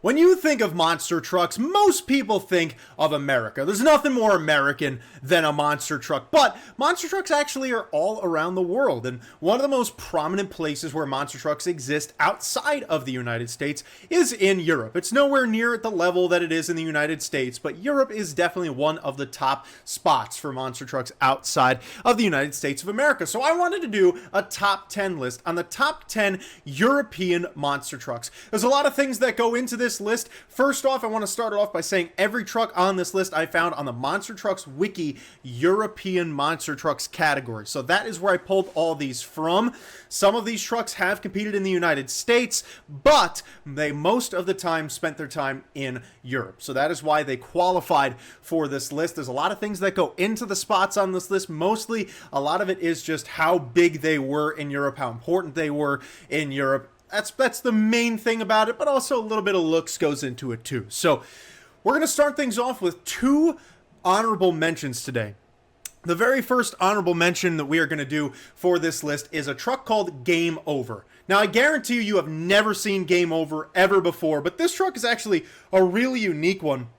When you think of monster trucks, most people think of America. There's nothing more American than a monster truck, but monster trucks actually are all around the world, and one of the most prominent places where monster trucks exist outside of the United States is in Europe. It's nowhere near at the level that it is in the United States, but Europe is definitely one of the top spots for monster trucks outside of the United States of America. So I wanted to do a top 10 list on the top 10 European monster trucks. There's a lot of things that go into this list. First off, I want to start it off by saying every truck on this list I found on the Monster Trucks Wiki European Monster Trucks category. So that is where I pulled all these from. Some of these trucks have competed in the United States, but they most of the time spent their time in Europe. So that is why they qualified for this list. There's a lot of things that go into the spots on this list. Mostly, a lot of it is just how big they were in Europe, how important they were in Europe. That's the main thing about it, but also a little bit of looks goes into it too. So we're going to start things off with two honorable mentions today. The very first honorable mention that we are going to do for this list is a truck called Game Over. Now, I guarantee you have never seen Game Over ever before, but this truck is actually a really unique one.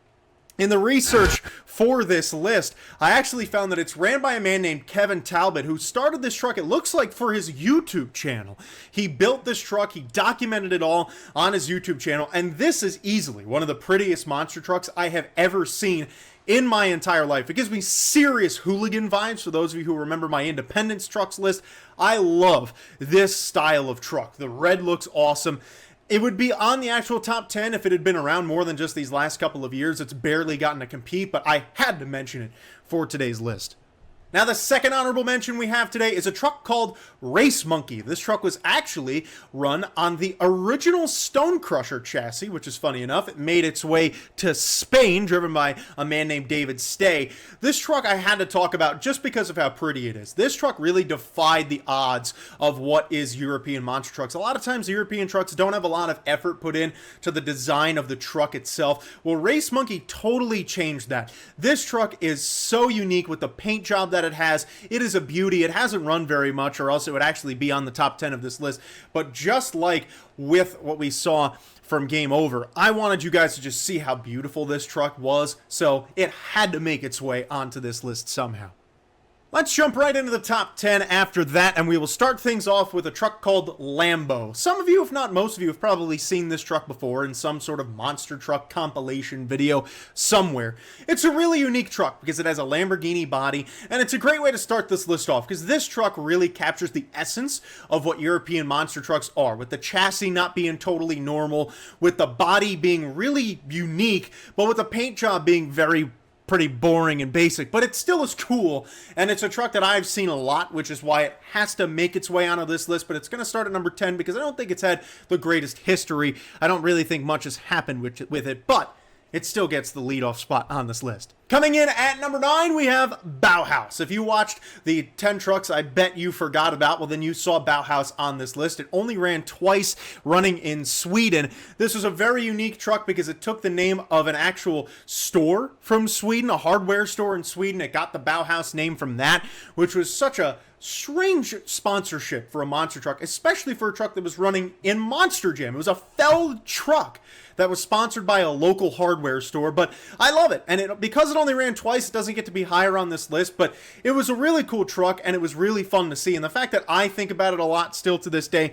In the research for this list, I actually found that it's ran by a man named Kevin Talbot, who started this truck, it looks like, for his YouTube channel. He built this truck, he documented it all on his YouTube channel, and this is easily one of the prettiest monster trucks I have ever seen in my entire life. It gives me serious hooligan vibes. For those of you who remember my Independence trucks list, I love this style of truck. The red looks awesome. It would be on the actual top 10 if it had been around more than just these last couple of years. It's barely gotten to compete, but I had to mention it for today's list. Now, the second honorable mention we have today is a truck called Race Monkey. This truck was actually run on the original Stone Crusher chassis, which is funny enough. It made its way to Spain, driven by a man named David Stay. This truck I had to talk about just because of how pretty it is. This truck really defied the odds of what is European monster trucks. A lot of times, European trucks don't have a lot of effort put in to the design of the truck itself. Well, Race Monkey totally changed that. This truck is so unique with the paint job that it has. It is a beauty. It hasn't run very much, or else it would actually be on the top 10 of this list. But just like with what we saw from Game Over, I wanted you guys to just see how beautiful this truck was, so it had to make its way onto this list somehow. Let's jump right into the top 10 after that, and we will start things off with a truck called Lambo. Some of you, if not most of you, have probably seen this truck before in some sort of monster truck compilation video somewhere. It's a really unique truck because it has a Lamborghini body, and it's a great way to start this list off because this truck really captures the essence of what European monster trucks are, with the chassis not being totally normal, with the body being really unique, but with the paint job being pretty boring and basic, but it still is cool, and it's a truck that I've seen a lot, which is why it has to make its way onto this list, but it's going to start at number 10 because I don't think it's had the greatest history. I don't really think much has happened with it, but it still gets the leadoff spot on this list. Coming in at number 9, we have Bauhaus. If you watched the 10 trucks I bet you forgot about, well, then you saw Bauhaus on this list. It only ran twice, running in Sweden. This was a very unique truck because it took the name of an actual store from Sweden, a hardware store in Sweden. It got the Bauhaus name from that, which was such a strange sponsorship for a monster truck, especially for a truck that was running in Monster Jam. It was a Feld truck that was sponsored by a local hardware store, but I love it. And because it only ran twice, it doesn't get to be higher on this list, but it was a really cool truck, and it was really fun to see. And the fact that I think about it a lot still to this day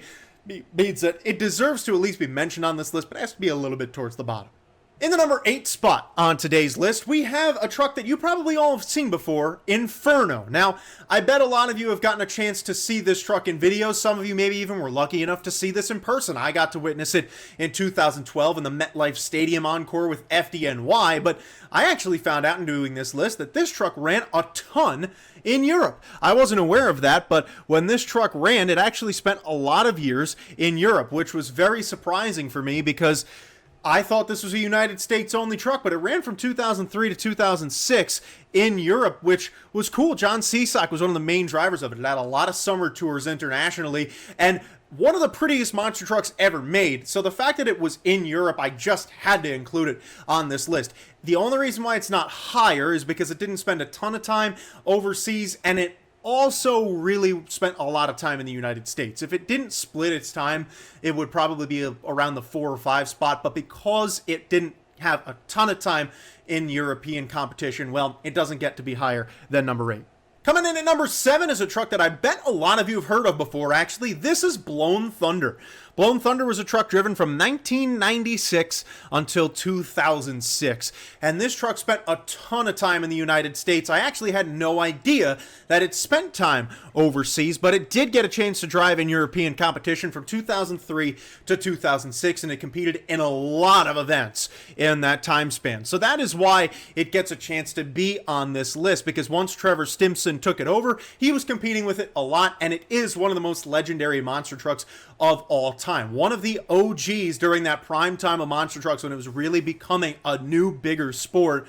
means that it deserves to at least be mentioned on this list, but it has to be a little bit towards the bottom. In the number 8 spot on today's list, we have a truck that you probably all have seen before, Inferno. Now, I bet a lot of you have gotten a chance to see this truck in videos. Some of you maybe even were lucky enough to see this in person. I got to witness it in 2012 in the MetLife Stadium Encore with FDNY, but I actually found out in doing this list that this truck ran a ton in Europe. I wasn't aware of that, but when this truck ran, it actually spent a lot of years in Europe, which was very surprising for me because I thought this was a United States only truck, but it ran from 2003 to 2006 in Europe, which was cool. John Cisak was one of the main drivers of it. It had a lot of summer tours internationally, and one of the prettiest monster trucks ever made. So the fact that it was in Europe, I just had to include it on this list. The only reason why it's not higher is because it didn't spend a ton of time overseas, and it also really spent a lot of time in the United States. If it didn't split its time, it would probably be around the 4 or 5 spot, but because it didn't have a ton of time in European competition, well, it doesn't get to be higher than number 8. Coming in at number 7 is a truck that I bet a lot of you have heard of before, actually. This is Blown Thunder. Blown Thunder was a truck driven from 1996 until 2006. And this truck spent a ton of time in the United States. I actually had no idea that it spent time overseas, but it did get a chance to drive in European competition from 2003 to 2006, and it competed in a lot of events in that time span. So that is why it gets a chance to be on this list, because once Trevor Stimson took it over, he was competing with it a lot, and it is one of the most legendary monster trucks of all time. One of the OGs during that prime time of monster trucks when it was really becoming a new, bigger sport.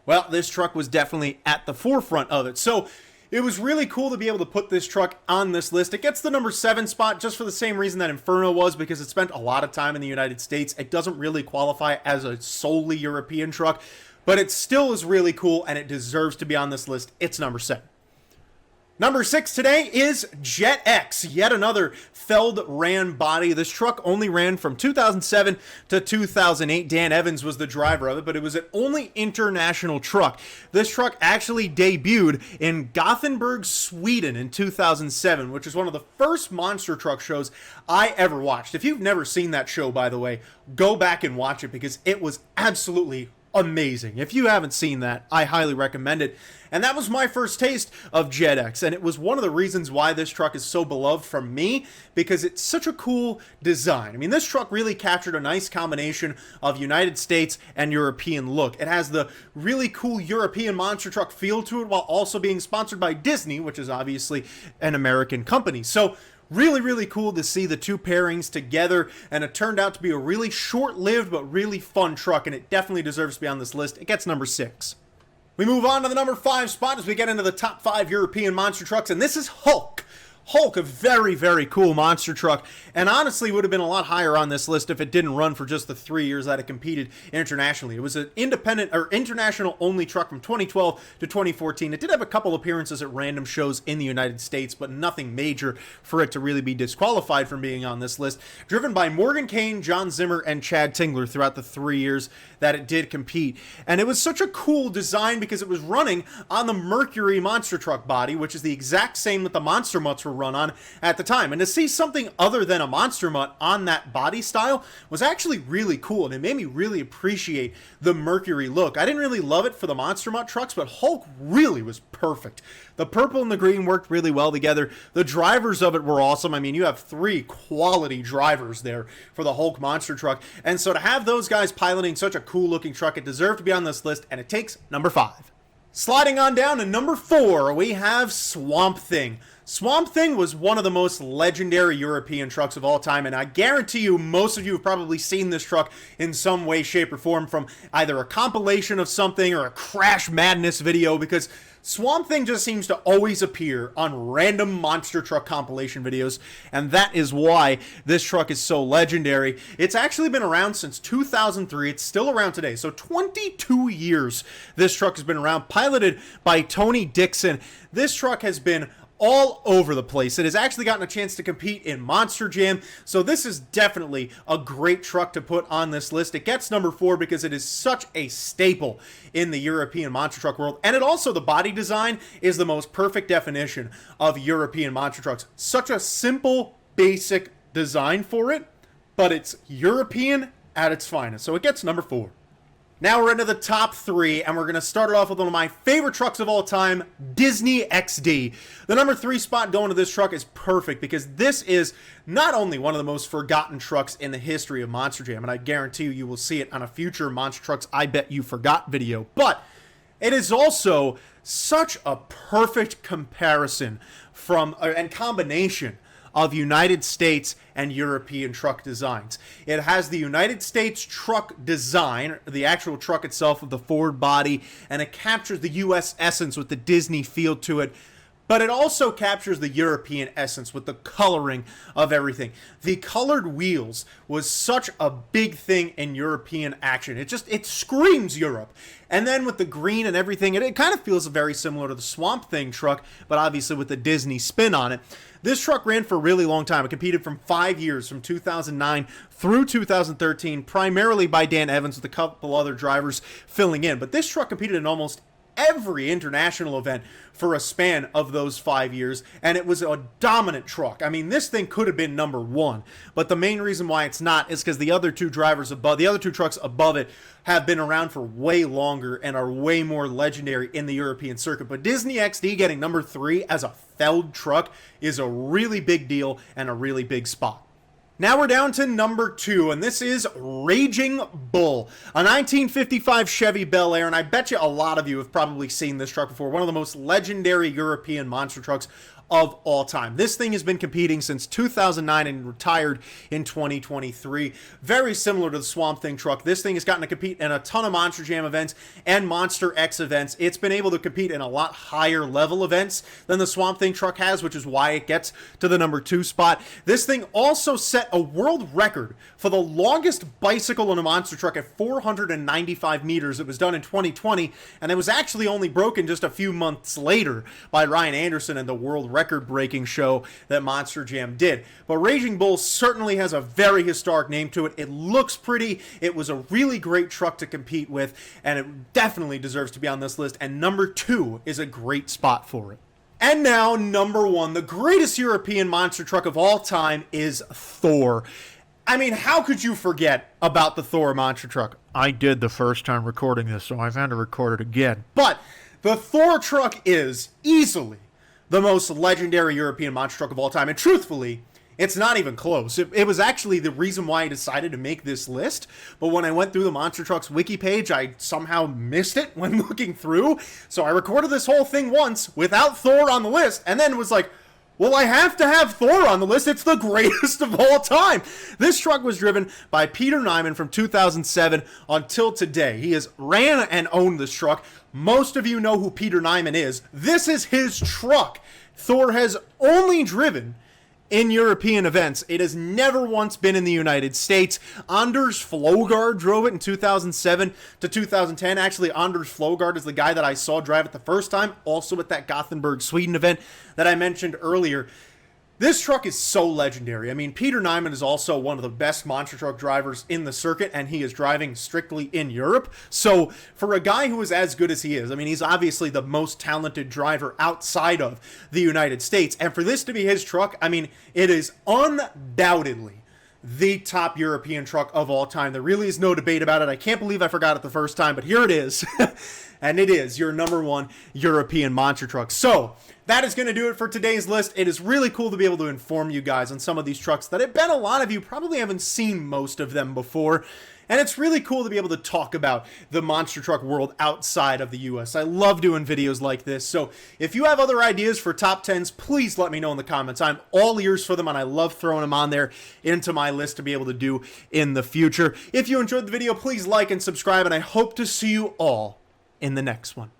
Well, this truck was definitely at the forefront of it. So it was really cool to be able to put this truck on this list. It gets the number 7 spot just for the same reason that Inferno was, because it spent a lot of time in the United States. It doesn't really qualify as a solely European truck, but it still is really cool and it deserves to be on this list. It's number 7. Number 6 today is Jet X, yet another Feld ran body. This truck only ran from 2007 to 2008. Dan Evans was the driver of it, but it was an only international truck. This truck actually debuted in Gothenburg, Sweden in 2007, which is one of the first monster truck shows I ever watched. If you've never seen that show, by the way, go back and watch it because it was absolutely amazing. If you haven't seen that, I highly recommend it. And that was my first taste of Jet X, and it was one of the reasons why this truck is so beloved from me, because it's such a cool design. I mean, this truck really captured a nice combination of United States and European look. It has the really cool European monster truck feel to it while also being sponsored by Disney, which is obviously an American company. So really, really cool to see the two pairings together, and it turned out to be a really short-lived but really fun truck, and it definitely deserves to be on this list. It gets number 6. We move on to the number 5 spot as we get into the top 5 European monster trucks, and this is Hulk. Hulk, a very, very cool monster truck, and honestly would have been a lot higher on this list if it didn't run for just the 3 years that it competed internationally. It was an independent or international only truck from 2012 to 2014. It did have a couple appearances at random shows in the United States, but nothing major for it to really be disqualified from being on this list. Driven by Morgan Kane, John Zimmer, and Chad Tingler throughout the 3 years that it did compete. And it was such a cool design because it was running on the Mercury monster truck body, which is the exact same that the Monster Mutts were run on at the time. And to see something other than a Monster Mutt on that body style was actually really cool, and it made me really appreciate the Mercury look. I didn't really love it for the Monster Mutt trucks, but Hulk really was perfect. The purple and the green worked really well together. The drivers of it were awesome. I mean, you have 3 quality drivers there for the Hulk monster truck, and so to have those guys piloting such a cool looking truck, it deserved to be on this list, and it takes number 5. Sliding on down to number 4, we have Swamp Thing. Swamp Thing was one of the most legendary European trucks of all time, and I guarantee you most of you have probably seen this truck in some way, shape, or form from either a compilation of something or a Crash Madness video, because Swamp Thing just seems to always appear on random monster truck compilation videos, and that is why this truck is so legendary. It's actually been around since 2003. It's still around today, so 22 years this truck has been around, piloted by Tony Dixon. This truck has been all over the place. It has actually gotten a chance to compete in Monster Jam, so this is definitely a great truck to put on this list. It gets number 4 because it is such a staple in the European monster truck world, and it also, the body design is the most perfect definition of European monster trucks. Such a simple, basic design for it, but it's European at its finest, so it gets number 4. Now we're into the top 3, and we're going to start it off with one of my favorite trucks of all time, Disney XD. The number 3 spot going to this truck is perfect because this is not only one of the most forgotten trucks in the history of Monster Jam, and I guarantee you will see it on a future Monster Trucks I Bet You Forgot video, but it is also such a perfect comparison from and combination of United States and European truck designs. It has the United States truck design, the actual truck itself with the Ford body, and it captures the US essence with the Disney feel to it, but it also captures the European essence with the coloring of everything. The colored wheels was such a big thing in European action. It screams Europe. And then with the green and everything, it kind of feels very similar to the Swamp Thing truck, but obviously with the Disney spin on it. This truck ran for a really long time. It competed from 5 years, from 2009 through 2013, primarily by Dan Evans with a couple other drivers filling in. But this truck competed in almost every international event for a span of those 5 years, and it was a dominant truck. I mean, this thing could have been number one, but the main reason why it's not is because the other two trucks above it have been around for way longer and are way more legendary in the European circuit. But Disney XD getting number 3 as a Feld truck is a really big deal and a really big spot. Now we're down to number 2, and this is Raging Bull, a 1955 Chevy Bel Air, and I bet you a lot of you have probably seen this truck before. One of the most legendary European monster trucks of all time. This thing has been competing since 2009 and retired in 2023. Very similar to the Swamp Thing truck. This thing has gotten to compete in a ton of Monster Jam events and Monster X events. It's been able to compete in a lot higher level events than the Swamp Thing truck has, which is why it gets to the number 2 spot. This thing also set a world record for the longest bicycle in a monster truck at 495 meters. It was done in 2020, and it was actually only broken just a few months later by Ryan Anderson and the world record-breaking show that Monster Jam did. But Raging Bull certainly has a very historic name to it. It looks pretty. It was a really great truck to compete with, and it definitely deserves to be on this list, and number 2 is a great spot for it. And now, number 1, the greatest European monster truck of all time is Thor. I mean, how could you forget about the Thor monster truck? I did the first time recording this, so I've had to record it again. But the Thor truck is easily the most legendary European monster truck of all time, and truthfully, it's not even close. It was actually the reason why I decided to make this list, but when I went through the Monster Trucks wiki page, I somehow missed it when looking through, so I recorded this whole thing once without Thor on the list, and then was like, well, I have to have Thor on the list. It's the greatest of all time. This truck was driven by Peter Nyman from 2007 until today. He has ran and owned this truck. Most of you know who Peter Nyman is. This is his truck. Thor has only driven in European events. It has never once been in the United States. Anders Flogard drove it in 2007 to 2010. Actually, Anders Flogard is the guy that I saw drive it the first time, also at that Gothenburg, Sweden event that I mentioned earlier. This truck is so legendary. I mean, Peter Nyman is also one of the best monster truck drivers in the circuit, and he is driving strictly in Europe. So for a guy who is as good as he is, I mean, he's obviously the most talented driver outside of the United States. And for this to be his truck, I mean, it is undoubtedly the top European truck of all time. There really is no debate about it. I can't believe I forgot it the first time, but here it is. And it is your number 1 European monster truck. So that is going to do it for today's list. It is really cool to be able to inform you guys on some of these trucks that I bet a lot of you probably haven't seen most of them before. And it's really cool to be able to talk about the monster truck world outside of the US. I love doing videos like this. So if you have other ideas for top 10s, please let me know in the comments. I'm all ears for them, and I love throwing them on there into my list to be able to do in the future. If you enjoyed the video, please like and subscribe, and I hope to see you all in the next one.